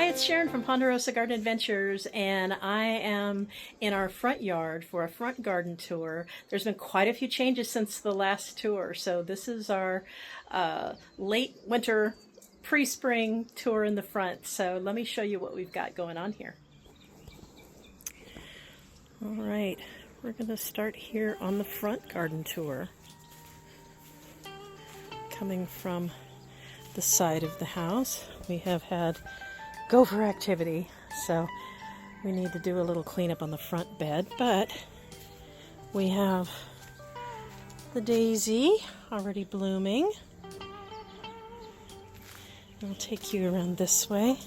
Hi, it's Sharon from Ponderosa Garden Adventures, and I am in our front yard for a front garden tour. There's been quite a few changes since the last tour, so this is our late winter, pre-spring tour in the front. So let me show you what we've got going on here. All right, we're going to start here on the front garden tour. Coming from the side of the house, we have had gopher activity, so we need to do a little cleanup on the front bed, but we have the daisy already blooming. I'll take you around this way.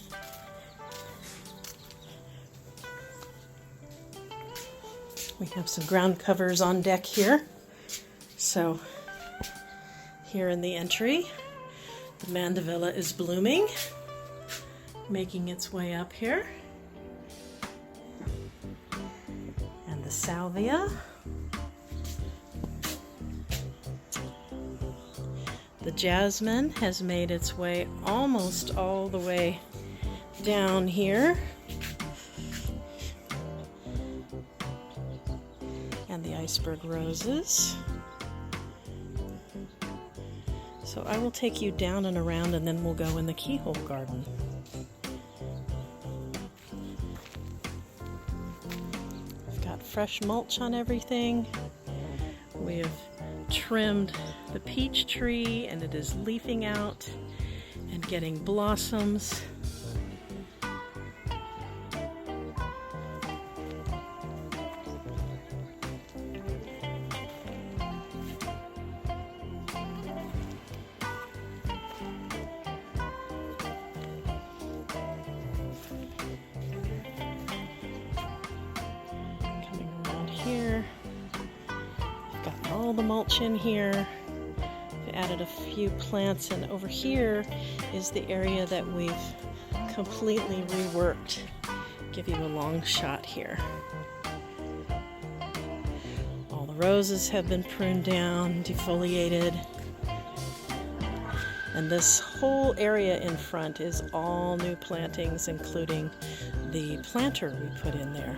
We have some ground covers on deck here. So here in the entry, the mandevilla is blooming, making its way up here. And the salvia. The jasmine has made its way almost all the way down here. And the iceberg roses. So I will take you down and around, and then we'll go in the keyhole garden. I've got fresh mulch on everything. We have trimmed the peach tree, and it is leafing out and getting blossoms. Here, I've got all the mulch in here. I've added a few plants, and over here is the area that we've completely reworked. Give you a long shot here. All the roses have been pruned down, defoliated, and this whole area in front is all new plantings, including the planter we put in there.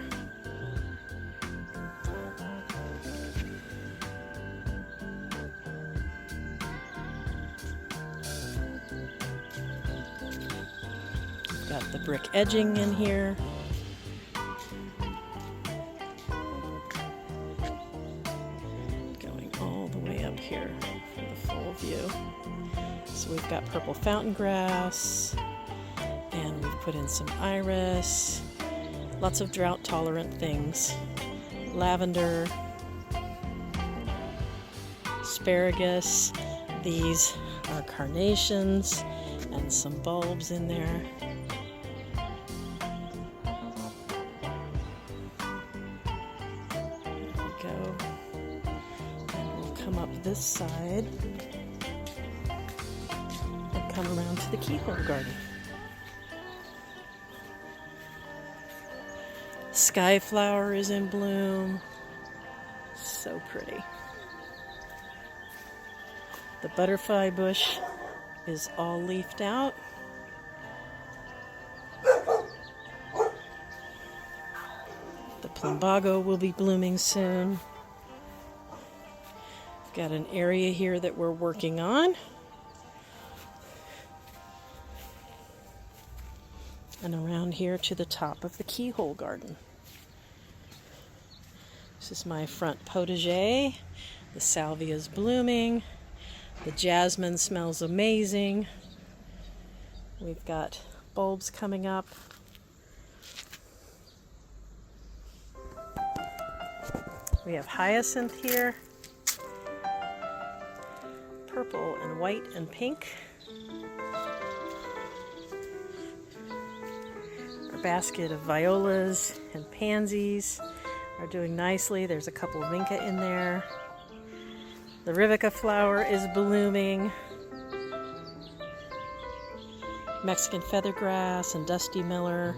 Got the brick edging in here. Going all the way up here for the full view. So we've got purple fountain grass, and we've put in some iris, lots of drought tolerant things, lavender, asparagus. These are carnations and some bulbs in there. Go, and we'll come up this side and come around to the keyhole garden. Sky flower is in bloom. So pretty. The butterfly bush is all leafed out. The plumbago will be blooming soon. We've got an area here that we're working on. And around here to the top of the keyhole garden. This is my front potager. The salvia is blooming. The jasmine smells amazing. We've got bulbs coming up. We have hyacinth here. Purple and white and pink. Our basket of violas and pansies are doing nicely. There's a couple of vinca in there. The Rivica flower is blooming. Mexican feathergrass and dusty miller.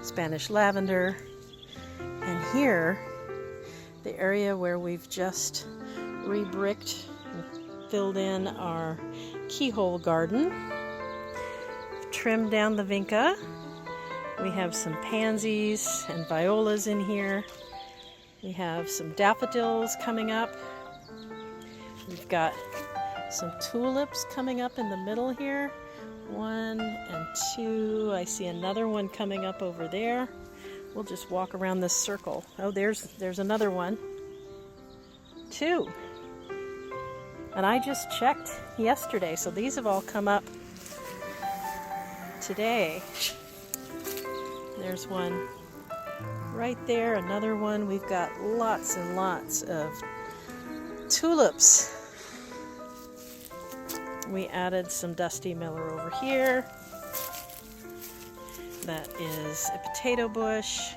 Spanish lavender. And here, the area where we've just re-bricked and filled in our keyhole garden. trimmed down the vinca. We have some pansies and violas in here. We have some daffodils coming up. We've got some tulips coming up in the middle here. 1 and 2. I see another one coming up over there. We'll just walk around this circle. Oh, there's another one. 2. And I just checked yesterday, so these have all come up today. There's one right there, another one. We've got lots and lots of tulips. We added some Dusty Miller over here. That is a potato bush,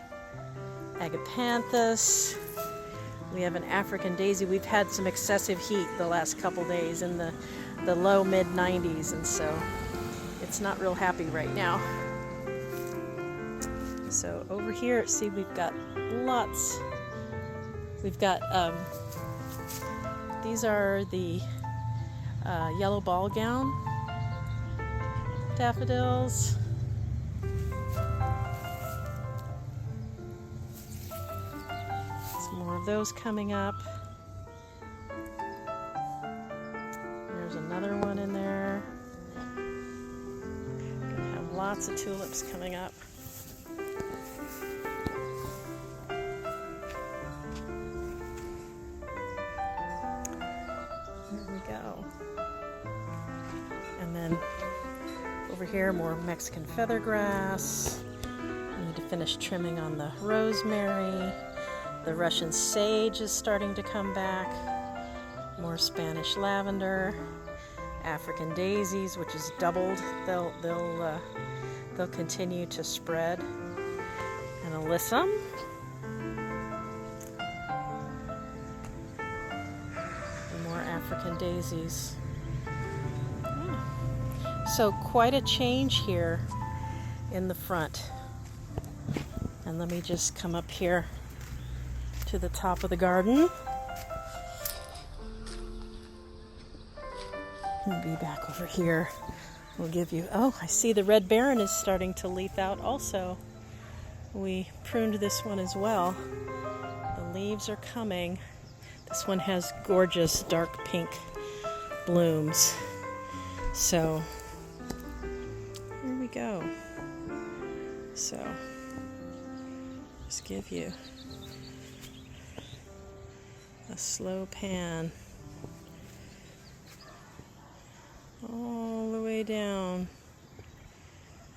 agapanthus. We have an African daisy. We've had some excessive heat the last couple days in the low mid 90s, and so it's not real happy right now. So over here, see, we've got lots. We've got, these are the yellow ball gown daffodils. Some more of those coming up. There's another one in there. Gonna have lots of tulips coming up. Go. And then over here, more Mexican feathergrass. I need to finish trimming on the rosemary. The Russian sage is starting to come back. More Spanish lavender. African daisies, which is doubled. They'll continue to spread. And alyssum. African daisies. So quite a change here in the front. And let me just come up here to the top of the garden. I'll be back over here. We'll give you, oh, I see the red baron is starting to leaf out also. We pruned this one as well. The leaves are coming. This one has gorgeous dark pink blooms. So, here we go. So, just give you a slow pan all the way down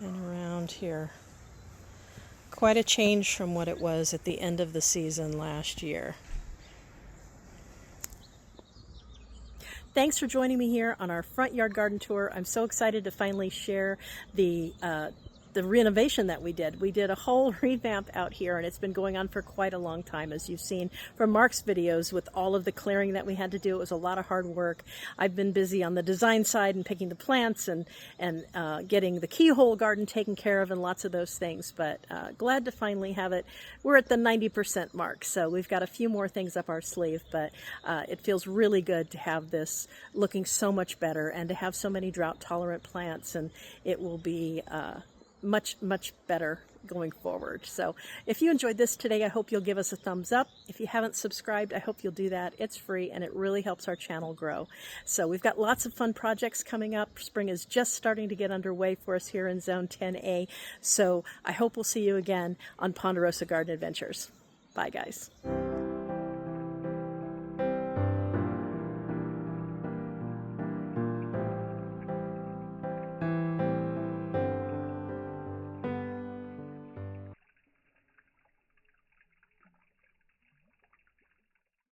and around here. Quite a change from what it was at the end of the season last year. Thanks for joining me here on our front yard garden tour. I'm so excited to finally share the renovation that we did. We did a whole revamp out here, and it's been going on for quite a long time, as you've seen from Mark's videos with all of the clearing that we had to do. It was a lot of hard work. I've been busy on the design side and picking the plants and getting the keyhole garden taken care of and lots of those things, but glad to finally have it. We're at the 90% mark, so we've got a few more things up our sleeve, but it feels really good to have this looking so much better and to have so many drought-tolerant plants, and it will be much better going forward. So if you enjoyed this today, I hope you'll give us a thumbs up. If you haven't subscribed, I hope you'll do that. It's free and it really helps our channel grow. So we've got lots of fun projects coming up. Spring is just starting to get underway for us here in Zone 10A. So I hope we'll see you again on Ponderosa Garden Adventures. Bye, guys.